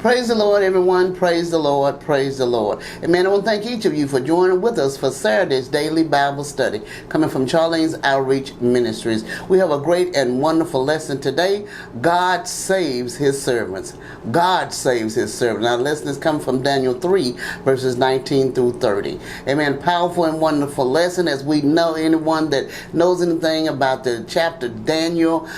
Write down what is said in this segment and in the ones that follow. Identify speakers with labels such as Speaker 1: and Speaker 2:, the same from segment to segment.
Speaker 1: Praise the Lord, everyone. Praise the Lord. Praise the Lord. Amen. I want to thank each of you for joining with us for Saturday's daily Bible study coming from Charlene's Outreach Ministries. We have a great and wonderful lesson today. God saves his servants. God saves his servants. Now, the lesson is coming from Daniel 3, verses 19 through 30. Amen. Powerful and wonderful lesson. As we know, anyone that knows anything about the chapter Daniel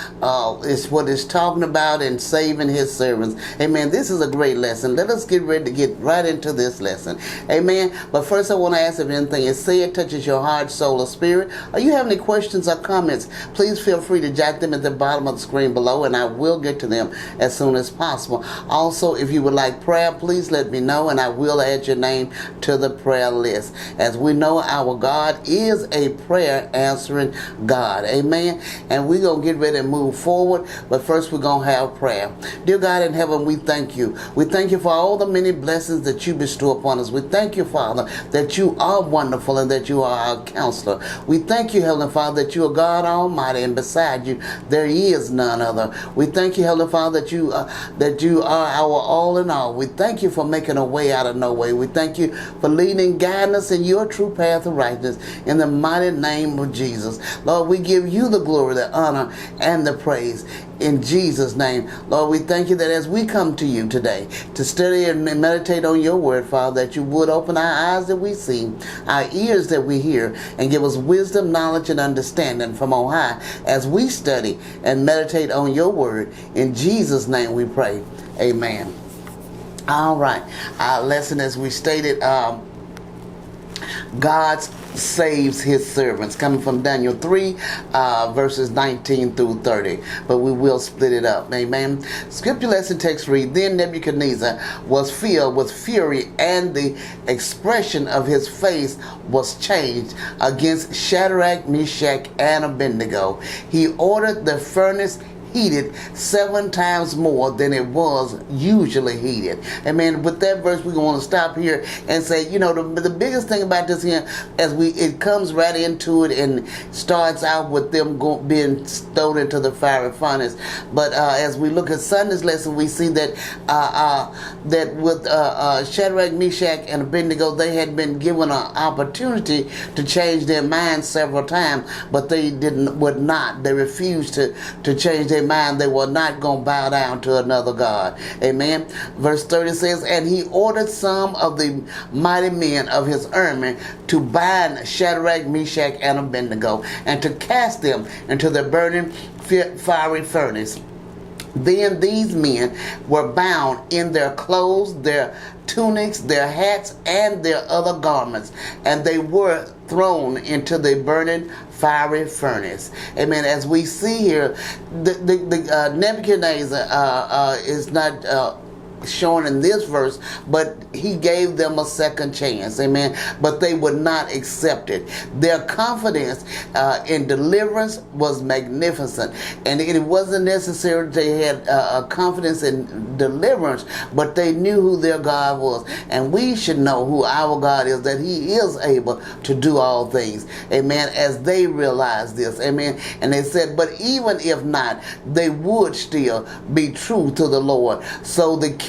Speaker 1: is what it's talking about in saving his servants. Amen. This is a great lesson. Let us get ready to get right into this lesson. Amen. But first I want to ask if anything is said touches your heart, soul, or spirit. Are you having any questions or comments? Please feel free to jot them at the bottom of the screen below and I will get to them as soon as possible. Also, if you would like prayer, please let me know and I will add your name to the prayer list. As we know, our God is a prayer answering God. Amen. And we're going to get ready to move forward. But first we're going to have prayer. Dear God in heaven, we thank you. We thank you for all the many blessings that you bestow upon us. We thank you, Father, that you are wonderful and that you are our counselor. We thank you, Heavenly Father, that you are God Almighty and beside you there is none other. We thank you, Heavenly Father, that you are our all in all. We thank you for making a way out of no way. We thank you for leading and guiding us in your true path of righteousness in the mighty name of Jesus. Lord, we give you the glory, the honor, and the praise. In Jesus' name, Lord, we thank you that as we come to you today to study and meditate on your word, Father, that you would open our eyes that we see, our ears that we hear, and give us wisdom, knowledge, and understanding from on high as we study and meditate on your word. In Jesus' name we pray. Amen. All right. Our lesson, as we stated, God saves his servants, coming from Daniel 3, verses 19 through 30. But we will split it up. Amen. Scripture lesson text read, Then Nebuchadnezzar was filled with fury, and the expression of his face was changed against Shadrach, Meshach, and Abednego. He ordered the furnace heated 7 times more than it was usually heated. Amen. With that verse, we're going to stop here and say, you know, the biggest thing about this here, as it comes right into it and starts out with them being thrown into the fiery furnace. But as we look at Sunday's lesson, we see that that with Shadrach, Meshach, and Abednego, they had been given an opportunity to change their minds several times, but they would not. They refused to change their mind. They were not going to bow down to another god. Amen. Verse 30 says, And he ordered some of the mighty men of his army to bind Shadrach, Meshach, and Abednego, and to cast them into the burning fiery furnace. Then these men were bound in their clothes, their tunics, their hats, and their other garments, and they were thrown into the burning fiery furnace. Amen. As we see here, the Nebuchadnezzar is not shown in this verse, but he gave them a second chance. Amen. But they would not accept it. Their confidence in deliverance was magnificent, and it wasn't necessary they had confidence in deliverance, but they knew who their God was, and we should know who our God is, that he is able to do all things. Amen. As they realized this. Amen. And they said, but even if not, they would still be true to the Lord. So the king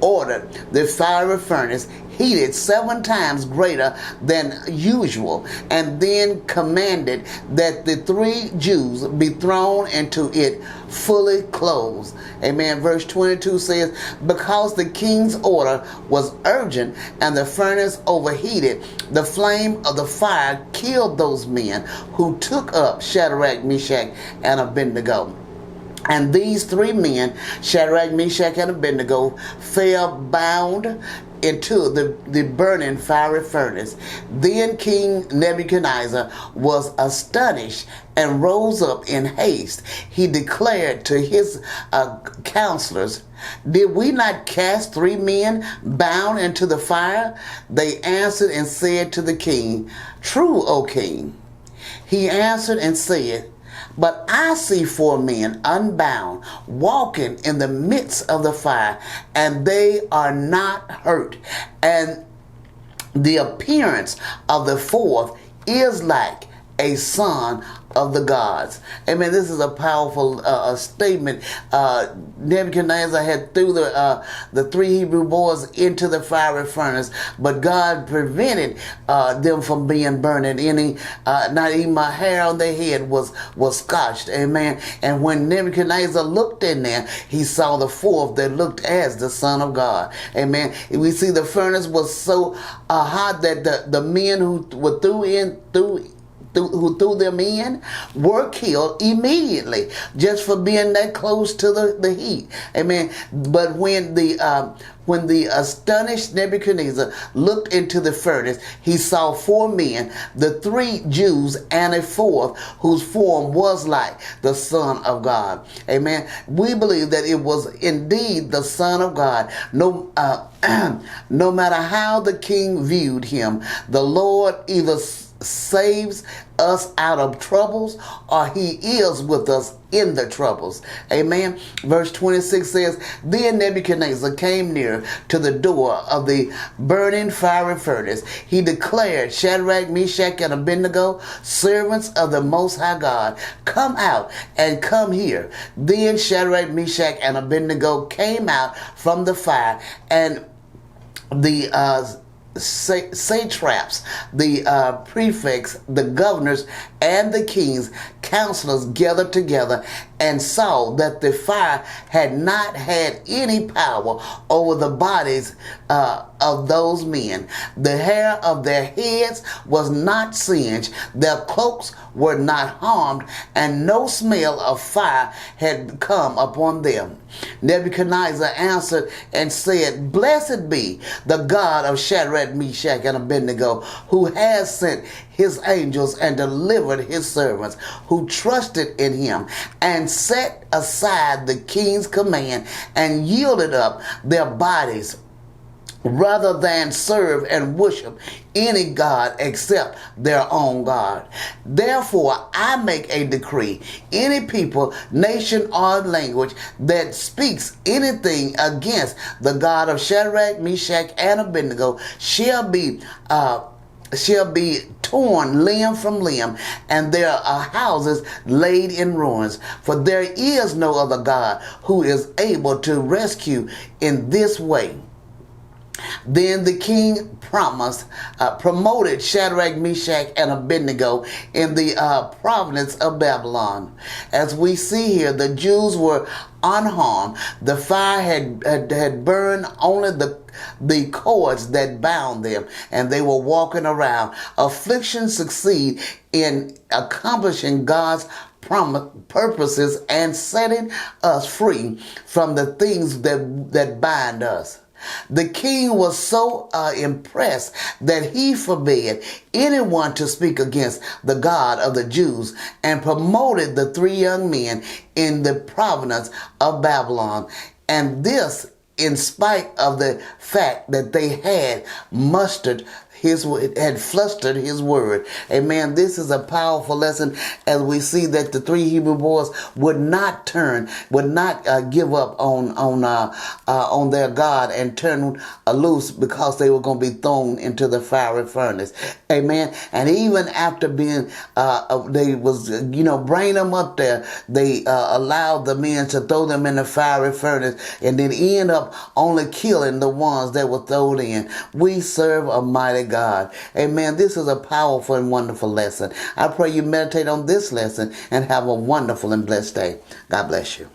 Speaker 1: ordered the fiery furnace heated 7 times greater than usual, and then commanded that the 3 Jews be thrown into it fully clothed. Amen. Verse 22 says, because the king's order was urgent and the furnace overheated, the flame of the fire killed those men who took up Shadrach, Meshach, and Abednego. And these 3 men, Shadrach, Meshach, and Abednego, fell bound into the burning fiery furnace. Then King Nebuchadnezzar was astonished and rose up in haste. He declared to his counselors, Did we not cast 3 men bound into the fire? They answered and said to the king, True, O king. He answered and said, But I see 4 men unbound, walking in the midst of the fire, and they are not hurt. And the appearance of the 4th is like a son of the gods. Amen. This is a powerful statement. Nebuchadnezzar had threw the three Hebrew boys into the fiery furnace, but God prevented them from being burned. And not even a hair on their head was scorched. Amen. And when Nebuchadnezzar looked in there, he saw the fourth that looked as the Son of God. Amen. We see the furnace was so hot that the men who were who threw them in were killed immediately just for being that close to the heat. Amen. But when the astonished Nebuchadnezzar looked into the furnace, he saw four men, the three Jews and a fourth whose form was like the Son of God. Amen. We believe that it was indeed the Son of God. No matter how the king viewed him, the Lord either saves us out of troubles or he is with us in the troubles. Amen. Verse 26 says, Then Nebuchadnezzar came near to the door of the burning fiery furnace. He declared, Shadrach, Meshach, and Abednego, servants of the Most High God, come out and come here. Then Shadrach, Meshach, and Abednego came out from the fire, and the satraps, the prefects, the governors, and the king's counselors gathered together and saw that the fire had not had any power over the bodies of those men. The hair of their heads was not singed, their cloaks were not harmed, and no smell of fire had come upon them. Nebuchadnezzar answered and said, Blessed be the God of Shadrach, Meshach, and Abednego, who has sent his angels and delivered his servants who trusted in him and set aside the king's command and yielded up their bodies rather than serve and worship any god except their own God. Therefore, I make a decree. Any people, nation, or language that speaks anything against the God of Shadrach, Meshach, and Abednego shall be torn limb from limb, and their houses laid in ruins. For there is no other God who is able to rescue in this way. Then the king promoted Shadrach, Meshach, and Abednego in the province of Babylon. As we see here, the Jews were unharmed. The fire had burned only the cords that bound them, and they were walking around. Affliction succeed in accomplishing God's purposes and setting us free from the things that bind us. The king was so impressed that he forbade anyone to speak against the God of the Jews and promoted the three young men in the province of Babylon. And this in spite of the fact that they had flustered his word. Amen. This is a powerful lesson as we see that the three Hebrew boys would not give up on their God and turn loose because they were going to be thrown into the fiery furnace. Amen. And even after being, they was, bring them up there, they allowed the men to throw them in the fiery furnace and then end up only killing the ones that were thrown in. We serve a mighty God. Amen. This is a powerful and wonderful lesson. I pray you meditate on this lesson and have a wonderful and blessed day. God bless you.